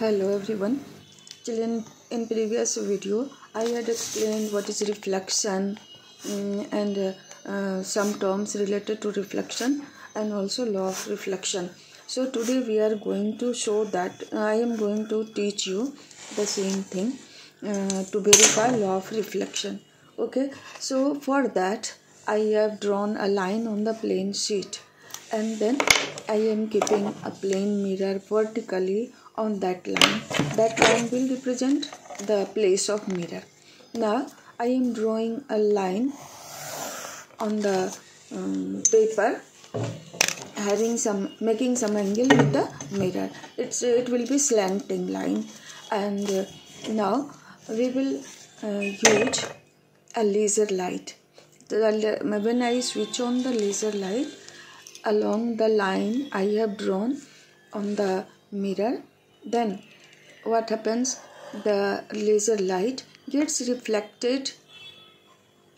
Hello everyone. In previous video I had explained what is reflection and some terms related to reflection and also law of reflection. So today we are going to show that I am going to teach you the same thing to verify law of reflection. Okay, so for that I have drawn a line on the plain sheet and then I am keeping a plain mirror vertically on that line. That line will represent the place of mirror. Now I am drawing a line on the paper, making some angle with the mirror. It will be slanting line, and now we will use a laser light. When I switch on the laser light along the line I have drawn on the mirror, then what happens? The laser light gets reflected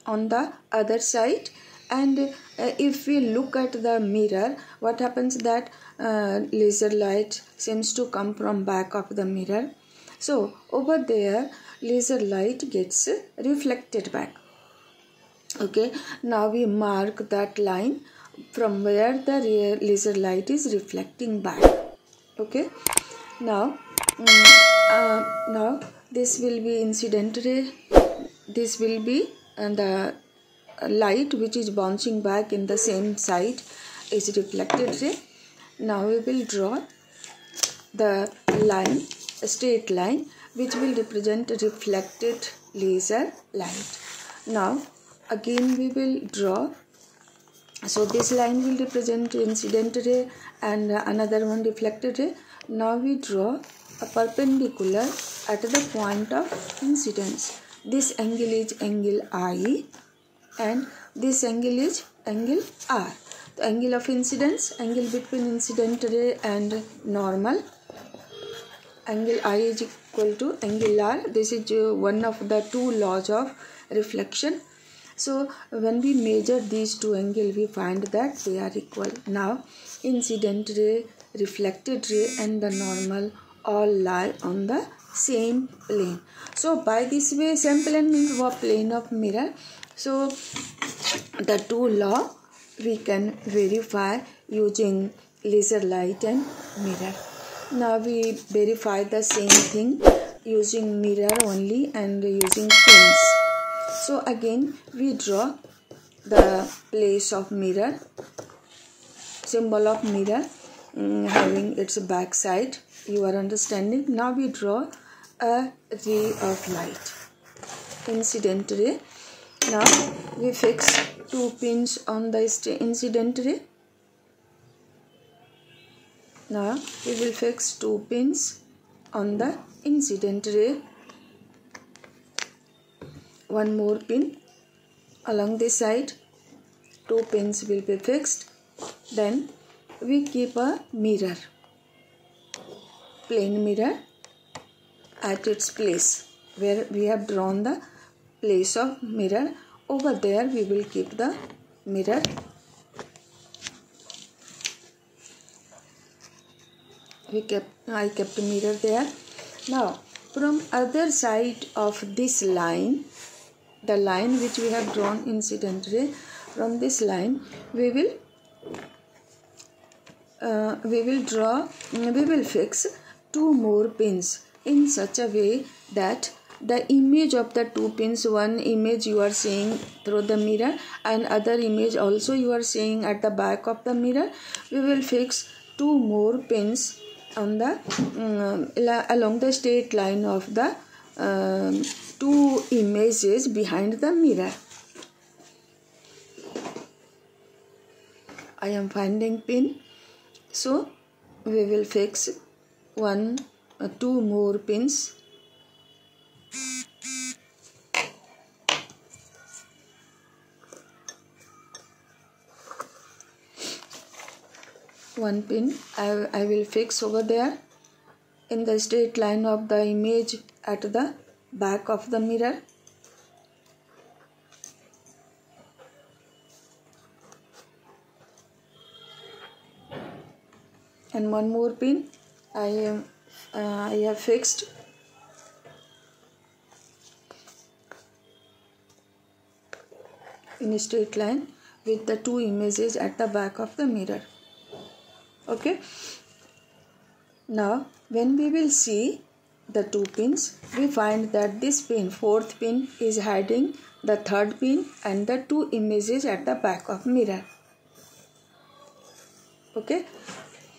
on the other side, and if we look at the mirror, what happens that laser light seems to come from back of the mirror. So over there laser light gets reflected back. Okay, now we mark that line from where the laser light is reflecting back. Okay, now now this will be incident ray. This will be the light which is bouncing back in the same side is reflected ray. Now we will draw the line, a straight line, which will represent reflected laser light. Now again we will draw, so this line will represent incident ray and another one reflected ray. Now we draw a perpendicular at the point of incidence. This angle is angle I and this angle is angle R. The angle of incidence, angle between incident ray and normal, angle I is equal to angle R. This is one of the two laws of reflection. So when we measure these two angles, we find that they are equal. Now incident ray, reflected ray and the normal all lie on the same plane. So by this way, same plane means what? Plane of mirror. So the two law we can verify using laser light and mirror. Now we verify the same thing using mirror only and using pins. So again we draw the place of mirror, symbol of mirror having its back side. You are understanding? Now we draw a ray of light, incident ray. Now we fix two pins on the incident ray. Now we will fix two pins on the incident ray. One more pin along this side. Two pins will be fixed. Then we keep a mirror, plain mirror, at its place where we have drawn the place of mirror. Over there we will keep the mirror. I kept a mirror there. Now from other side of this line, the line which we have drawn incident ray, from this line we will fix two more pins in such a way that the image of the two pins, one image you are seeing through the mirror and other image also you are seeing at the back of the mirror. We will fix two more pins on the along the straight line of the two images behind the mirror. I am finding pin, so we will fix two more pins. One pin I will fix over there in the straight line of the image at the back of the mirror. And one more pin I am I have fixed in a straight line with the two images at the back of the mirror. Okay, now when we will see the two pins, we find that this pin, fourth pin, is hiding the third pin and the two images at the back of mirror. Okay,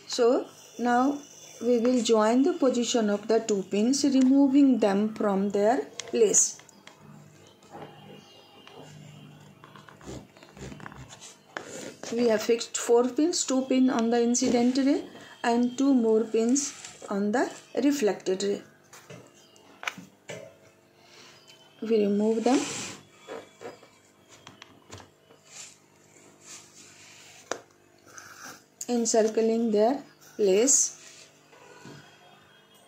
so now we will join the position of the two pins, removing them from their place. We have fixed 4 pins, 2 pins on the incident ray and 2 more pins on the reflected ray. We remove them. Encircling their place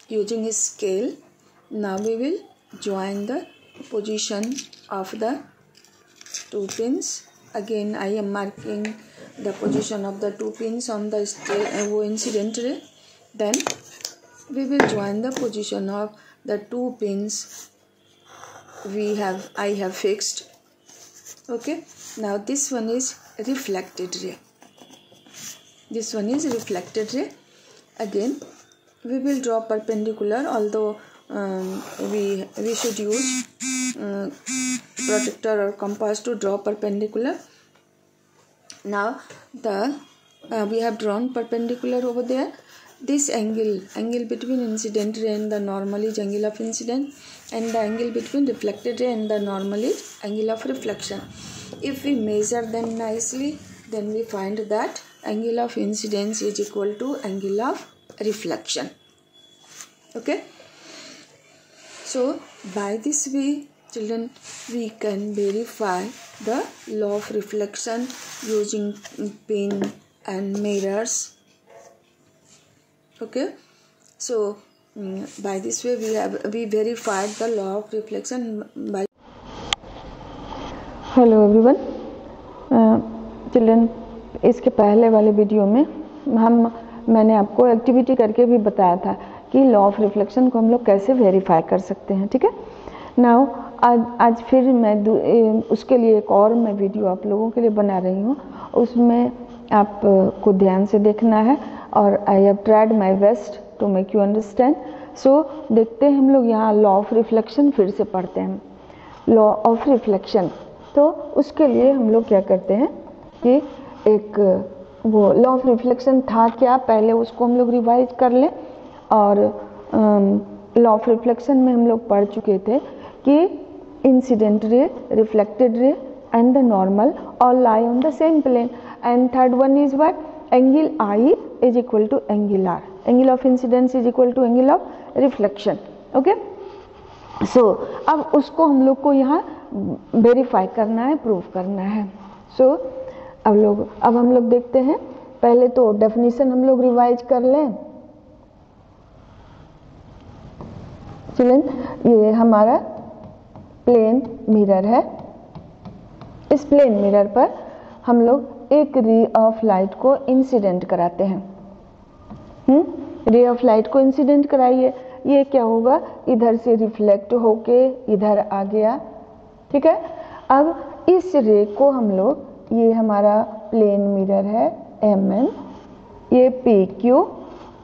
using a scale. Now we will join the position of the two pins. Again I am marking the position of the two pins on the incident ray. Then we will join the position of the two pins I have fixed. Okay, now this one is reflected ray. This one is reflected ray. Again we will draw perpendicular, although we should use protractor or compass to draw perpendicular. Now we have drawn perpendicular over there. This angle between incident ray and the normal is angle of incident, and the angle between reflected ray and the normal is angle of reflection. If we measure them nicely, then we find that angle of incidence is equal to angle of reflection. Okay, so by this way, children, we can verify the law of reflection using pin and mirrors. Okay, so by this way we verified the law of reflection by. Hello everyone children, इसके पहले वाले video में मैंने आपको activity करके भी बताया था कि लॉ ऑफ रिफ्लेक्शन को हम लोग कैसे वेरीफाई कर सकते हैं. ठीक है, नाउ आज फिर मैं उसके लिए एक और मैं वीडियो आप लोगों के लिए बना रही हूँ. उसमें आपको ध्यान से देखना है और I have tried my best to make you understand. So देखते हैं हम लोग यहाँ लॉ ऑफ रिफ्लेक्शन फिर से पढ़ते हैं. लॉ ऑफ रिफ्लेक्शन, तो उसके लिए हम लोग क्या करते हैं कि एक वो लॉ ऑफ रिफ्लेक्शन था क्या, पहले उसको हम लोग रिवाइज कर लें. और लॉ ऑफ रिफ्लेक्शन में हम लोग पढ़ चुके थे कि incident ray, reflected ray and the normal all lie on the same plane. And third one is what, angle i is equal to angle r. Angle of incidence is equal to angle of reflection. Okay, so अब उसको हम लोग को यहाँ verify करना है, prove करना है. सो अब हम लोग देखते हैं. पहले तो डेफिनेशन हम लोग रिवाइज कर लें. चिल्ड्रन, ये हमारा प्लेन मिरर है. इस प्लेन मिरर पर हम लोग एक रे ऑफ लाइट को इंसिडेंट कराते हैं. रे ऑफ लाइट को इंसिडेंट कराइए, ये क्या होगा, इधर से रिफ्लेक्ट होके इधर आ गया. ठीक है, अब इस रे को हम लोग, ये हमारा प्लेन मिरर है MN, ये PQ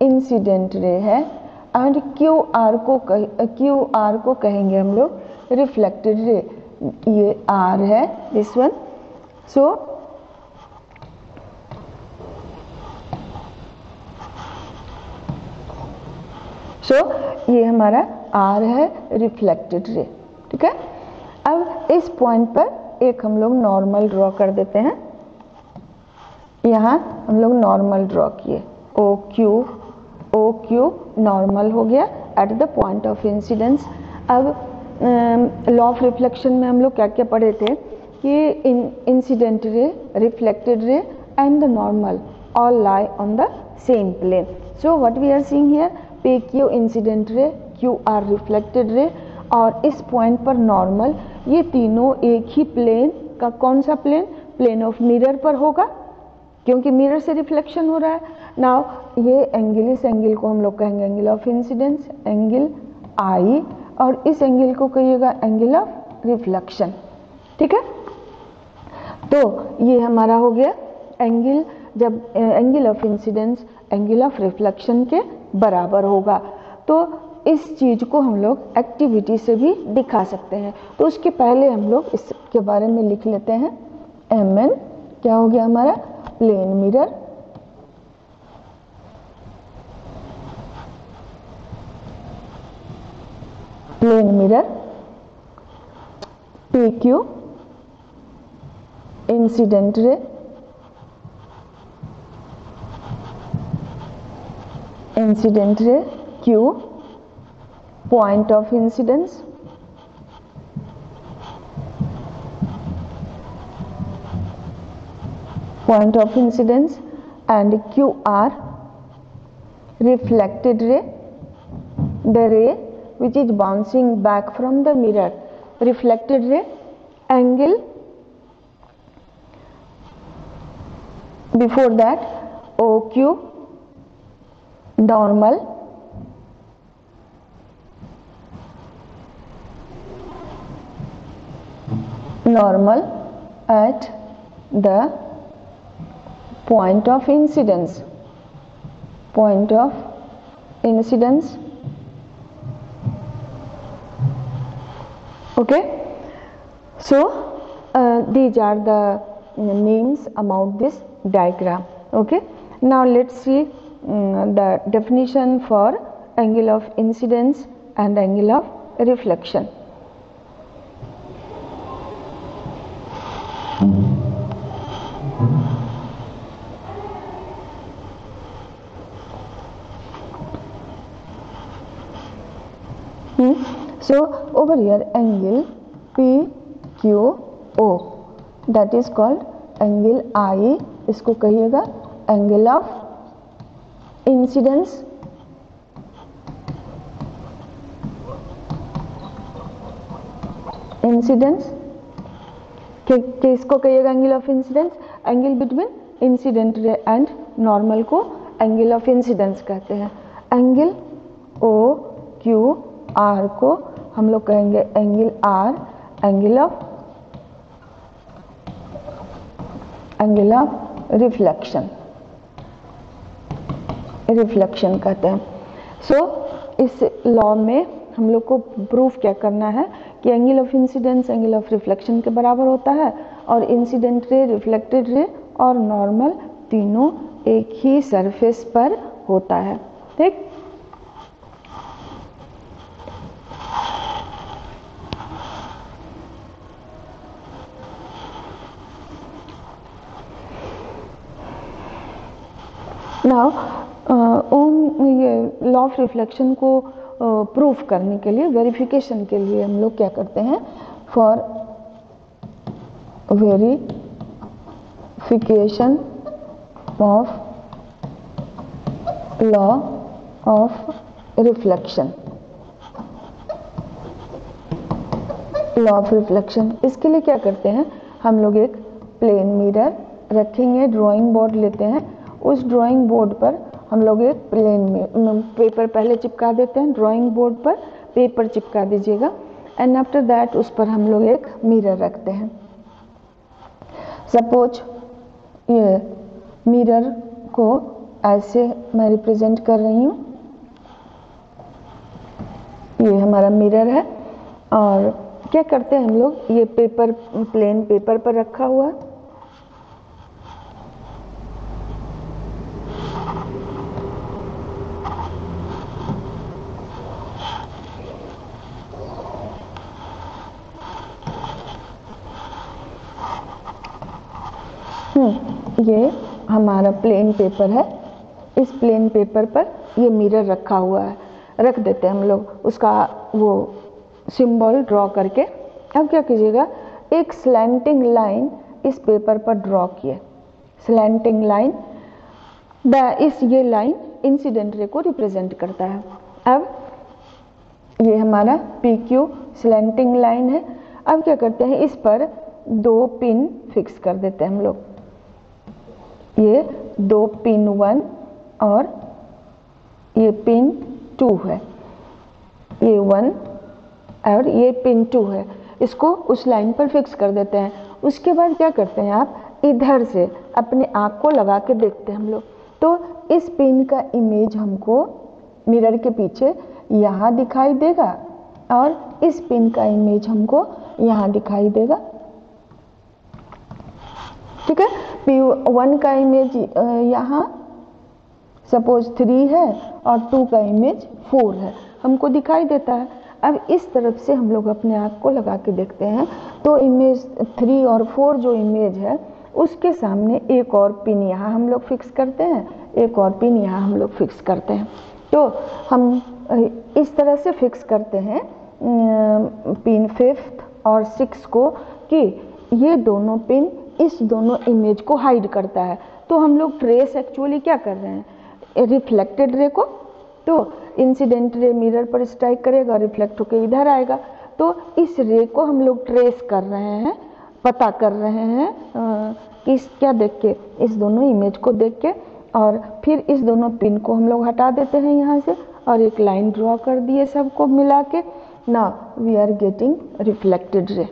इंसिडेंट रे है, एंड QR को कहेंगे हम लोग रिफ्लेक्टेड रे. ये R है, दिस वन. सो ये हमारा R है, रिफ्लेक्टेड रे. ठीक है, अब इस पॉइंट पर एक हम लोग नॉर्मल ड्रॉ कर देते हैं. यहाँ हम लोग नॉर्मल ड्रॉ किए, OQ नॉर्मल हो गया at the point of incidence. अब लॉ ऑफ रिफ्लेक्शन में हम लोग क्या क्या पढ़े थे कि incident ray, reflected ray and the normal all lie on the same plane. So what we are seeing here, PQ incident ray, QR reflected ray और इस पॉइंट पर नॉर्मल, ये तीनों एक ही प्लेन का, कौन सा प्लेन, प्लेन ऑफ मिरर पर होगा, क्योंकि मिरर से रिफ्लेक्शन हो रहा है. नाउ ये एंगल, इस एंगल को हम लोग कहेंगे एंगल ऑफ इंसिडेंस, एंगल आई, और इस एंगल को कहिएगा एंगल ऑफ रिफ्लेक्शन। ठीक है, तो ये हमारा हो गया एंगल, जब angle of incidence angle of reflection के बराबर होगा तो इस चीज को हम लोग एक्टिविटी से भी दिखा सकते हैं। तो उसके पहले हम लोग इसके बारे में लिख लेते हैं। MN क्या हो गया हमारा, plane mirror, plane mirror, PQ incident ray, incident ray, Q point of incidence, point of incidence, and QR reflected ray, the ray which is bouncing back from the mirror, reflected ray, angle, before that OQ normal, normal at the point of incidence, point of incidence. Okay, so these are the names about this diagram. Okay, now let's see the definition for angle of incidence and angle of reflection. So over here angle PQO that is called angle I, इसको कहिएगा angle of incidence, incidence किसको कहिएगा angle of incidence, angle between incident ray and normal को angle of incidence कहते हैं। Angle OQR को हम लोग कहेंगे angle R, angle of reflection, reflection कहते हैं। सो इस लॉ में हम लोग को प्रूफ क्या करना है कि angle of incidence angle of reflection के बराबर होता है और इंसिडेंट रे, रिफ्लेक्टेड रे और नॉर्मल तीनों एक ही सरफेस पर होता है। ठीक, नाउ ये लॉ ऑफ रिफ्लेक्शन को प्रूफ करने के लिए, वेरिफिकेशन के लिए हम लोग क्या करते हैं, for verification of law of reflection, law of reflection, इसके लिए क्या करते हैं, हम लोग एक प्लेन मिरर रखेंगे, ड्राइंग बोर्ड लेते हैं, उस ड्राइंग बोर्ड पर हम लोग एक प्लेन में पेपर पहले चिपका देते हैं, ड्राइंग बोर्ड पर पेपर चिपका दीजिएगा एंड आफ्टर दैट उस पर हम लोग एक मिरर रखते हैं। सपोज ये मिरर को ऐसे मैं रिप्रेजेंट कर रही हूँ, ये हमारा मिरर है और क्या करते हैं हम लोग, ये पेपर प्लेन पेपर पर रखा हुआ है, ये हमारा प्लेन पेपर है, इस प्लेन पेपर पर ये मिरर रखा हुआ है, रख देते हैं हम लोग, उसका वो सिंबल ड्रॉ करके। अब क्या कीजिएगा, एक स्लैंटिंग लाइन इस पेपर पर ड्रॉ किए, स्लैंटिंग लाइन, ये लाइन इंसिडेंट रे को रिप्रेजेंट करता है। अब ये हमारा PQ स्लैंटिंग लाइन है। अब क्या करते हैं, इस पर 2 पिन फिक्स कर देते हैं हम लोग, ये 2 पिन 1 और ये पिन 2 है, ये 1 और ये पिन 2 है, इसको उस लाइन पर फिक्स कर देते हैं। उसके बाद क्या करते हैं, आप इधर से अपने आँख को लगा के देखते हैं हम लोग, तो इस पिन का इमेज हमको मिरर के पीछे यहाँ दिखाई देगा और इस पिन का इमेज हमको यहाँ दिखाई देगा। ठीक है, P1 का इमेज यहाँ सपोज 3 है और 2 का इमेज 4 है, हमको दिखाई देता है। अब इस तरफ से हम लोग अपने आँख को लगा के देखते हैं, तो इमेज 3 और 4 जो इमेज है उसके सामने एक और पिन यहाँ हम लोग फिक्स करते हैं, एक और पिन यहाँ हम लोग फिक्स करते हैं। तो हम इस तरह से फिक्स करते हैं पिन 5th और 6 को कि ये दोनों पिन इस दोनों इमेज को हाइड करता है। तो हम लोग ट्रेस एक्चुअली क्या कर रहे हैं, रिफ्लेक्टेड रे को, तो इंसिडेंट रे मिरर पर स्ट्राइक करेगा, रिफ्लेक्ट होकर इधर आएगा, तो इस रे को हम लोग ट्रेस कर रहे हैं, पता कर रहे हैं कि क्या देख के, इस दोनों इमेज को देख के, और फिर इस दोनों पिन को हम लोग हटा देते हैं यहाँ से और एक लाइन ड्रॉ कर दिए सबको मिला के। Now we are getting reflected ray.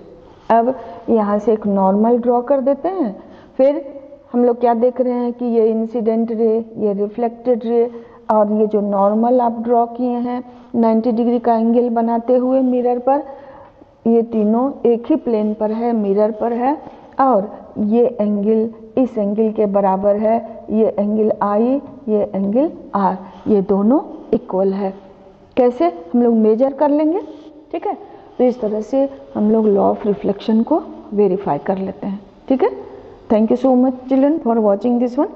अब यहाँ से एक नॉर्मल ड्रॉ कर देते हैं, फिर हम लोग क्या देख रहे हैं कि ये इंसिडेंट रे, ये रिफ्लेक्टेड रे और ये जो नॉर्मल आप ड्रॉ किए हैं 90 डिग्री का एंगल बनाते हुए मिरर पर, ये तीनों एक ही प्लेन पर है, मिरर पर है, और ये एंगल इस एंगल के बराबर है, ये एंगल I, ये एंगल R, ये दोनों इक्वल है। कैसे हम लोग मेजर कर लेंगे, ठीक है। तो इस तरह से हम लोग लॉ ऑफ रिफ्लेक्शन को वेरीफाई कर लेते हैं, ठीक है। Thank you so much children for watching this one.